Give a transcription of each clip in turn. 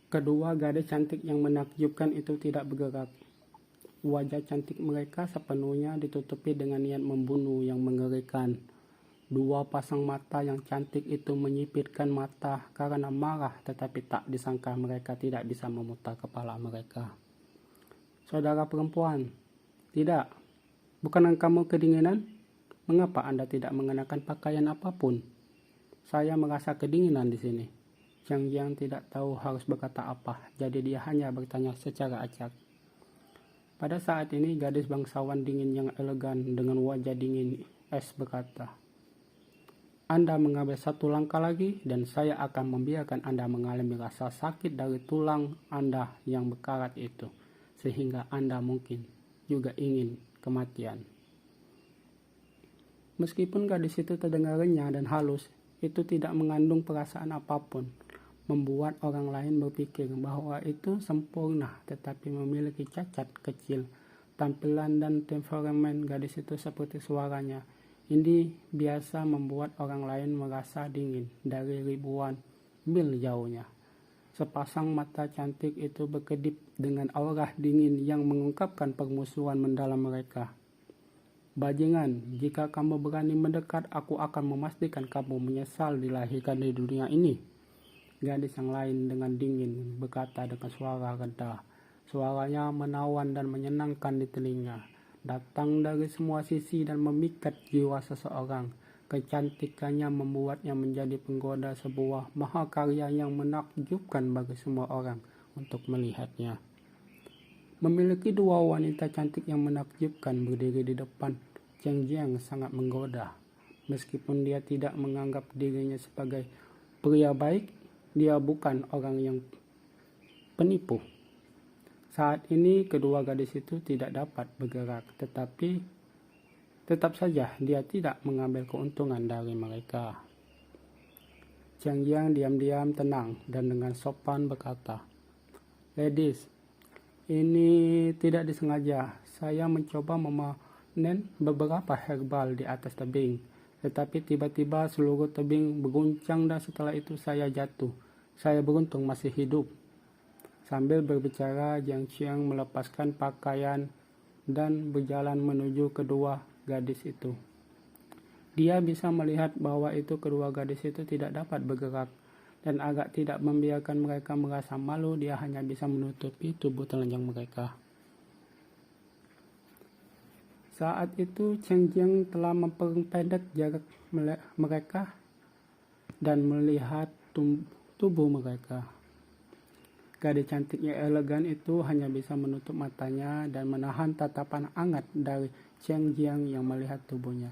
Kedua gadis cantik yang menakjubkan itu tidak bergerak. Wajah cantik mereka sepenuhnya ditutupi dengan niat membunuh yang mengerikan. Dua pasang mata yang cantik itu menyipitkan mata karena marah, tetapi tak disangka mereka tidak bisa memutar kepala mereka. Saudara perempuan, tidak. Bukankah kamu kedinginan? Mengapa Anda tidak mengenakan pakaian apapun? Saya merasa kedinginan di sini. Cheng Jiang tidak tahu harus berkata apa, jadi dia hanya bertanya secara acak. Pada saat ini, gadis bangsawan dingin yang elegan dengan wajah dingin es berkata, Anda mengambil satu langkah lagi dan saya akan membiarkan Anda mengalami rasa sakit dari tulang Anda yang berkarat itu, sehingga Anda mungkin juga ingin kematian. Meskipun gadis itu terdengar renyah dan halus, itu tidak mengandung perasaan apapun, membuat orang lain berpikir bahwa itu sempurna tetapi memiliki cacat kecil. Tampilan dan temperamen gadis itu seperti suaranya. Ini biasa membuat orang lain merasa dingin dari ribuan mil jauhnya. Sepasang mata cantik itu berkedip dengan aura dingin yang mengungkapkan permusuhan mendalam mereka. Bajingan, jika kamu berani mendekat, aku akan memastikan kamu menyesal dilahirkan di dunia ini. Gadis yang lain dengan dingin berkata dengan suara rendah. Suaranya menawan dan menyenangkan di telinga. Datang dari semua sisi dan memikat jiwa seseorang. Kecantikannya membuatnya menjadi penggoda, sebuah mahakarya yang menakjubkan bagi semua orang untuk melihatnya. Memiliki dua wanita cantik yang menakjubkan berdiri di depan Cheng Jiang sangat menggoda. Meskipun dia tidak menganggap dirinya sebagai pria baik, dia bukan orang yang penipu. Saat ini kedua gadis itu tidak dapat bergerak, tetapi tetap saja dia tidak mengambil keuntungan dari mereka. Cheng Jiang diam-diam tenang dan dengan sopan berkata, Ladies, ini tidak disengaja. Saya mencoba memanen beberapa herbal di atas tebing. Tetapi tiba-tiba seluruh tebing berguncang dan setelah itu saya jatuh. Saya beruntung masih hidup. Sambil berbicara, Jiang Qiang melepaskan pakaian dan berjalan menuju kedua gadis itu. Dia bisa melihat bahwa kedua gadis itu tidak dapat bergerak dan agak tidak membiarkan mereka merasa malu. Dia hanya bisa menutupi tubuh telanjang mereka. Saat itu Cheng Jiang telah memperpendek jarak mereka dan melihat tubuh mereka. Gadis cantik yang elegan itu hanya bisa menutup matanya dan menahan tatapan hangat dari Cheng Jiang yang melihat tubuhnya.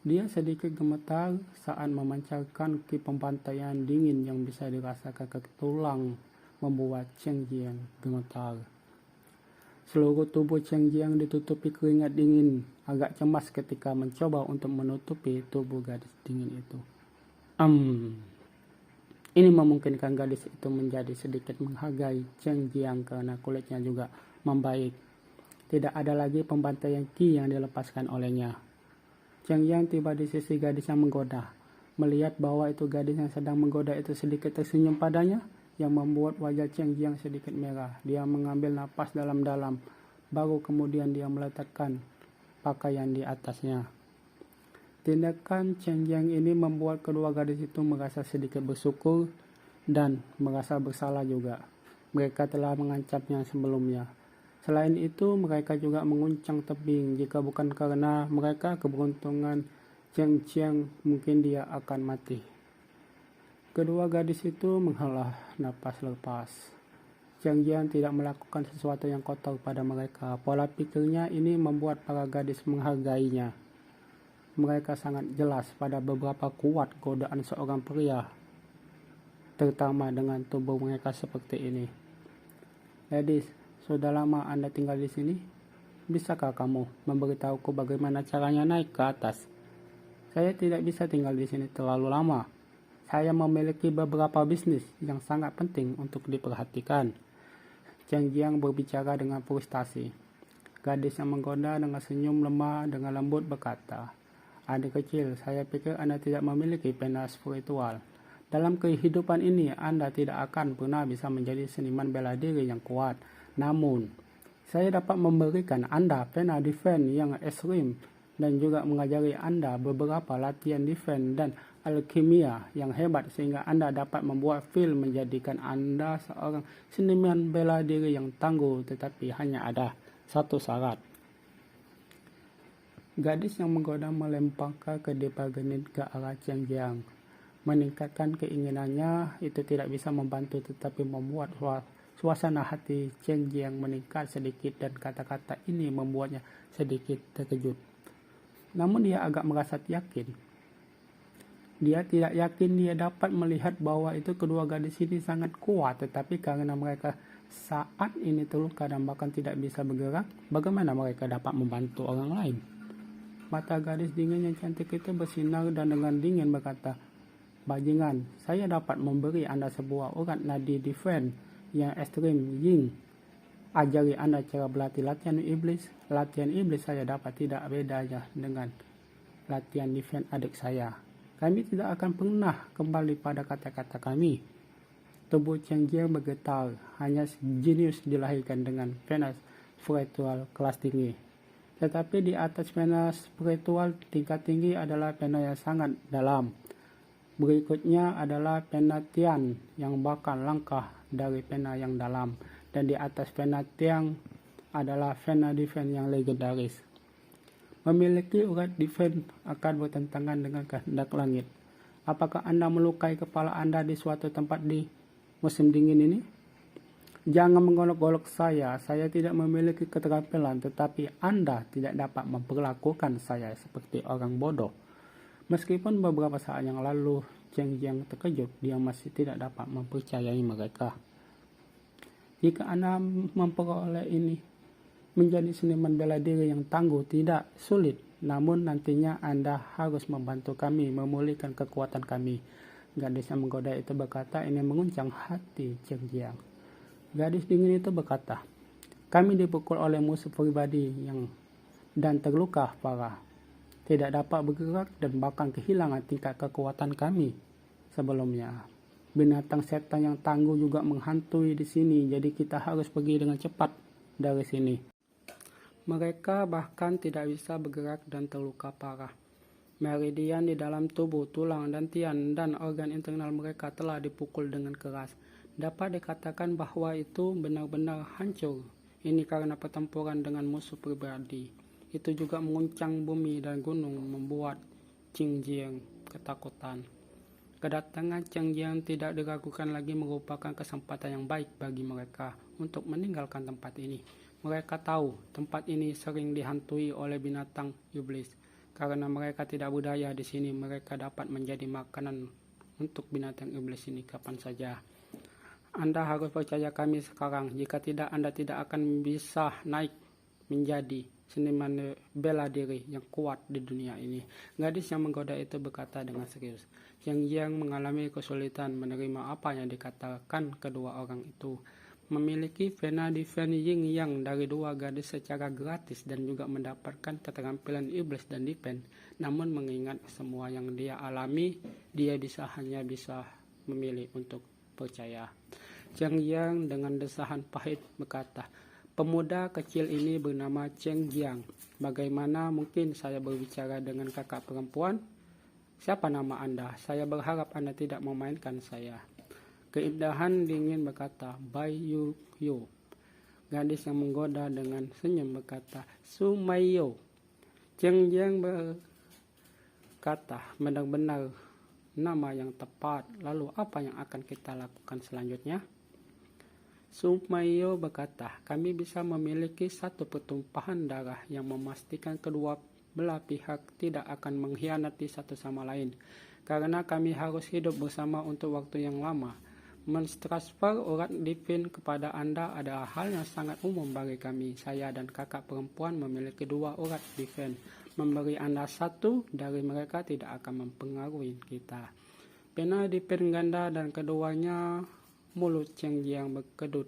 Dia sedikit gemetar saat memancarkan ki pembantaian dingin yang bisa dirasakan ke tulang, membuat Cheng Jiang gemetar. Seluruh tubuh Cheng Jiang ditutupi keringat dingin, agak cemas ketika mencoba untuk menutupi tubuh gadis dingin itu. Ini memungkinkan gadis itu menjadi sedikit menghargai Cheng Jiang karena kulitnya juga membaik. Tidak ada lagi pembantaian ki yang dilepaskan olehnya. Cheng Jiang tiba di sisi gadis yang menggoda. Melihat bahwa itu gadis yang sedang menggoda itu sedikit tersenyum padanya, yang membuat wajah Cheng Jiang sedikit merah. Dia mengambil napas dalam-dalam, baru kemudian dia meletakkan pakaian di atasnya. Tindakan Cheng Jiang ini membuat kedua gadis itu merasa sedikit bersyukur dan merasa bersalah juga. Mereka telah mengancamnya sebelumnya. Selain itu, mereka juga menguncang tebing. Jika bukan karena mereka keberuntungan Cheng Jiang, mungkin dia akan mati. Kedua gadis itu menghela napas lepas. Cheng Jiang tidak melakukan sesuatu yang kotor pada mereka. Pola pikirnya ini membuat para gadis menghargainya. Mereka sangat jelas pada beberapa kuat godaan seorang pria, terutama dengan tubuh mereka seperti ini. Ladies, sudah lama Anda tinggal di sini? Bisakah kamu memberitahuku bagaimana caranya naik ke atas? Saya tidak bisa tinggal di sini terlalu lama. Saya memiliki beberapa bisnis yang sangat penting untuk diperhatikan. Cheng Jiang berbicara dengan frustasi. Gadis yang menggoda dengan senyum lemah dengan lembut berkata, Adik kecil, saya pikir Anda tidak memiliki pena spiritual. Dalam kehidupan ini, Anda tidak akan pernah bisa menjadi seniman bela diri yang kuat. Namun, saya dapat memberikan Anda pena defense yang ekstrim dan juga mengajari Anda beberapa latihan defense dan alkimia yang hebat sehingga Anda dapat membuat film menjadikan Anda seorang seniman bela diri yang tangguh, tetapi hanya ada satu syarat. Gadis yang menggoda melemparkan kedai genit ke arah Cheng Jiang. Meningkatkan keinginannya itu tidak bisa membantu, tetapi membuat suasana hati Cheng Jiang meningkat sedikit dan kata-kata ini membuatnya sedikit terkejut. Namun dia agak merasa yakin. Dia tidak yakin dia dapat melihat bahwa itu kedua gadis ini sangat kuat, tetapi karena mereka saat ini terluka dan bahkan tidak bisa bergerak, bagaimana mereka dapat membantu orang lain? Mata gadis dingin yang cantik itu bersinar dan dengan dingin berkata, "Bajingan, saya dapat memberi Anda sebuah urat nadi defense yang ekstrim Ying. Ajari Anda cara berlatih latihan iblis. Latihan iblis saya dapat tidak bedanya dengan latihan defense adik saya. Kami tidak akan pernah kembali pada kata-kata kami." Tubuh Cheng Jiang bergetar. Hanya jenius dilahirkan dengan pena spiritual kelas tinggi. Tetapi di atas pena spiritual tingkat tinggi adalah pena yang sangat dalam. Berikutnya adalah pena Tian yang bahkan langkah dari pena yang dalam. Dan di atas pena Tian adalah pena defense yang legendaris. Memiliki urat defense akan bertentangan dengan kehendak langit. Apakah Anda melukai kepala Anda di suatu tempat di musim dingin ini? Jangan menggolok-golok saya tidak memiliki keterampilan, tetapi Anda tidak dapat memperlakukan saya seperti orang bodoh. Meskipun beberapa saat yang lalu Cheng Jiang terkejut, dia masih tidak dapat mempercayai mereka. Jika Anda memperoleh ini, menjadi seniman bela diri yang tangguh tidak sulit, namun nantinya Anda harus membantu kami memulihkan kekuatan kami. Gadis yang menggoda itu berkata, ini menguncang hati Cheng Jiang. Gadis dingin itu berkata, "Kami dipukul oleh musuh pribadi dan terluka parah. Tidak dapat bergerak dan bahkan kehilangan tingkat kekuatan kami sebelumnya. Binatang setan yang tangguh juga menghantui di sini, jadi kita harus pergi dengan cepat dari sini." Mereka bahkan tidak bisa bergerak dan terluka parah. Meridian di dalam tubuh, tulang, dan tian dan organ internal mereka telah dipukul dengan keras. Dapat dikatakan bahwa itu benar-benar hancur. Ini karena pertempuran dengan musuh pribadi. Itu juga menguncang bumi dan gunung, membuat Cheng Jiang ketakutan. Kedatangan Cheng Jiang tidak diragukan lagi merupakan kesempatan yang baik bagi mereka untuk meninggalkan tempat ini. Mereka tahu tempat ini sering dihantui oleh binatang iblis. Karena mereka tidak berdaya di sini, mereka dapat menjadi makanan untuk binatang iblis ini kapan saja. Anda harus percaya kami sekarang. Jika tidak, Anda tidak akan bisa naik menjadi seniman bela diri yang kuat di dunia ini. Gadis yang menggoda itu berkata dengan serius. Cheng Jiang mengalami kesulitan menerima apa yang dikatakan kedua orang itu. Memiliki pena defense yin yang dari dua gadis secara gratis dan juga mendapatkan keterampilan iblis dan defense. Namun mengingat semua yang dia alami, dia hanya bisa memilih untuk percaya. Cheng Jiang dengan desahan pahit berkata, "Pemuda kecil ini bernama Cheng Jiang. Bagaimana mungkin saya berbicara dengan kakak perempuan? Siapa nama Anda? Saya berharap Anda tidak memainkan saya." Keindahan dingin berkata, "Bai Yu Yu." Gadis yang menggoda dengan senyum berkata, "Su Mai Yo." Cheng Jiang berkata, "Benar-benar nama yang tepat. Lalu apa yang akan kita lakukan selanjutnya?" Su Mai Yo berkata, "Kami bisa memiliki satu pertumpahan darah yang memastikan kedua belah pihak tidak akan mengkhianati satu sama lain. Karena kami harus hidup bersama untuk waktu yang lama. Mentransfer urat divin kepada Anda adalah hal yang sangat umum bagi kami. Saya dan kakak perempuan memiliki dua urat divin. Memberi Anda satu dari mereka tidak akan mempengaruhi kita." Pena divin ganda dan keduanya. Mulut Cheng Jiang berkedut.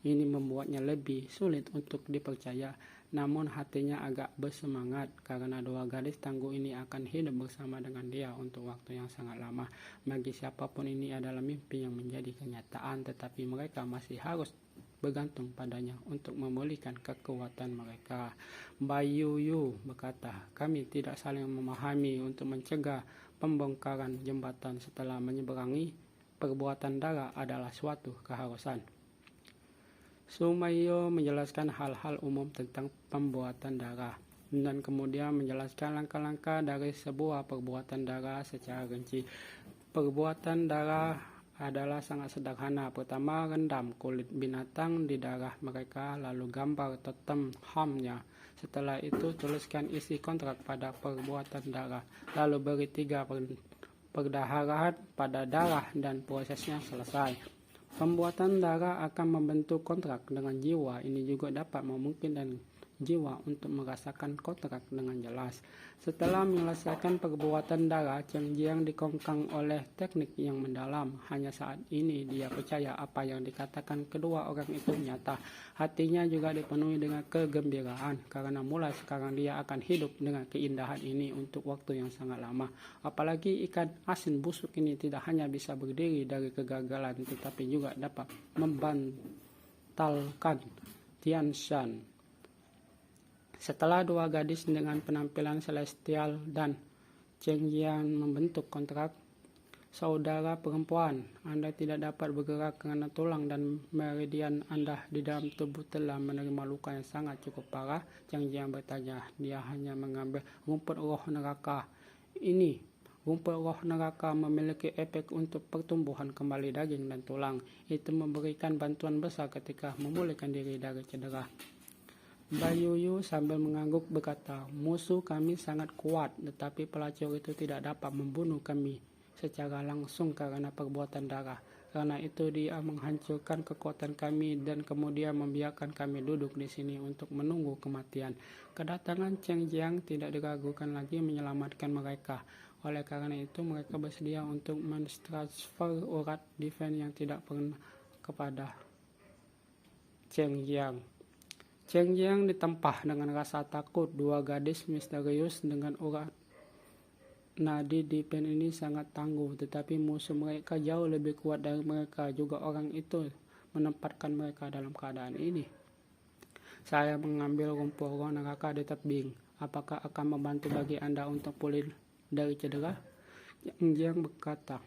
Ini membuatnya lebih sulit untuk dipercaya. namun hatinya agak bersemangat karena dua gadis tangguh ini akan hidup bersama dengan dia untuk waktu yang sangat lama. Bagi siapapun ini adalah mimpi yang menjadi kenyataan, tetapi mereka masih harus bergantung padanya untuk memulihkan kekuatan mereka. Bayu Yu berkata, kami tidak saling memahami untuk mencegah pembongkaran jembatan setelah menyeberangi. Perbuatan darah adalah suatu keharusan. Sumayo menjelaskan hal-hal umum tentang pembuatan darah dan kemudian menjelaskan langkah-langkah dari sebuah perbuatan darah secara rinci. Perbuatan darah adalah sangat sederhana. Pertama, rendam kulit binatang di darah mereka, lalu gambar totem hamnya. Setelah itu, tuliskan isi kontrak pada perbuatan darah, lalu beri 3 perdaharan pada darah dan prosesnya selesai. Pembuatan darah akan membentuk kontrak dengan jiwa. Ini juga dapat memungkinkan jiwa untuk merasakan kontrak dengan jelas. Setelah menyelesaikan perbuatan darah, Cheng Jiang dikongkang oleh teknik yang mendalam. Hanya saat ini dia percaya apa yang dikatakan kedua orang itu nyata. Hatinya juga dipenuhi dengan kegembiraan karena mulai sekarang dia akan hidup dengan keindahan ini untuk waktu yang sangat lama. Apalagi ikan asin busuk ini tidak hanya bisa berdiri dari kegagalan, tetapi juga dapat membantalkan Tianshan. Setelah dua gadis dengan penampilan celestial dan Cheng Jiang membentuk kontrak, saudara perempuan, Anda tidak dapat bergerak karena tulang dan meridian Anda di dalam tubuh telah menerima luka yang sangat cukup parah. Cheng Jiang bertanya, dia hanya mengambil rumput roh neraka. Ini rumput roh neraka memiliki efek untuk pertumbuhan kembali daging dan tulang. Itu memberikan bantuan besar ketika memulihkan diri dari cedera. Bayu Yu sambil mengangguk berkata, musuh kami sangat kuat, tetapi pelacur itu tidak dapat membunuh kami secara langsung karena perbuatan darah. Karena itu dia menghancurkan kekuatan kami dan kemudian membiarkan kami duduk di sini untuk menunggu kematian. Kedatangan Cheng Jiang tidak diragukan lagi menyelamatkan mereka. Oleh karena itu mereka bersedia untuk mentransfer urat divine yang tidak pernah kepada Cheng Jiang. Cheng Jiang ditempah dengan rasa takut. Dua gadis misterius dengan urat nadi divine ini sangat tangguh, tetapi musuh mereka jauh lebih kuat dari mereka. Juga orang itu menempatkan mereka dalam keadaan ini. Saya mengambil rumput roh neraka di tebing. Apakah akan membantu bagi Anda untuk pulih dari cedera? Cheng Jiang berkata,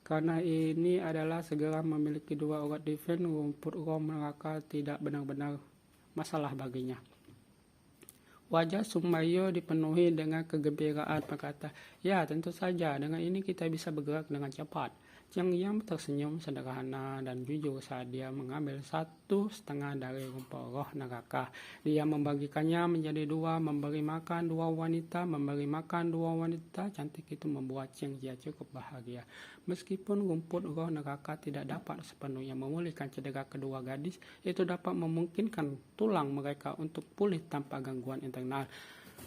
karena ini adalah segera memiliki dua urat divine, rumput roh neraka tidak benar-benar masalah baginya. Wajah Sumayo dipenuhi dengan kegembiraan berkata, ya tentu saja, dengan ini kita bisa bergerak dengan cepat. Cheng Jiang tersenyum sederhana dan jujur saat dia mengambil 1/2 dari rumput roh neraka. Dia membagikannya menjadi 2, memberi makan 2 wanita cantik itu membuat Cheng Jiang cukup bahagia. Meskipun rumput roh neraka tidak dapat sepenuhnya memulihkan cedera kedua gadis, itu dapat memungkinkan tulang mereka untuk pulih tanpa gangguan internal.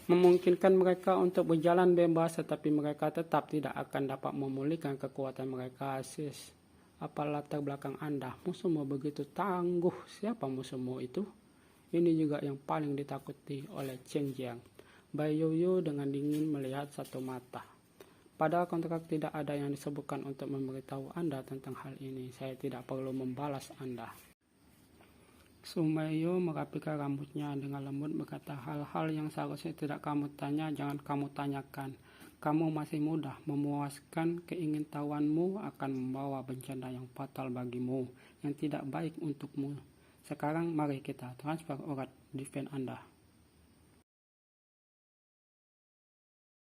Memungkinkan mereka untuk berjalan bebas, tetapi mereka tetap tidak akan dapat memulihkan kekuatan mereka. Sis, apa latar belakang Anda? Musuhmu begitu tangguh. Siapa musuhmu itu? Ini juga yang paling ditakuti oleh Cheng Jiang. Bayu Yu dengan dingin melihat satu mata. Pada kontrak tidak ada yang disebutkan untuk memberitahu Anda tentang hal ini. Saya tidak perlu membalas Anda. Sumayo merapikan rambutnya dengan lembut berkata, hal-hal yang seharusnya tidak kamu tanya, jangan kamu tanyakan. Kamu masih muda, memuaskan keingintahuanmu akan membawa bencana yang fatal bagimu, yang tidak baik untukmu. Sekarang mari kita transfer urat divine Anda.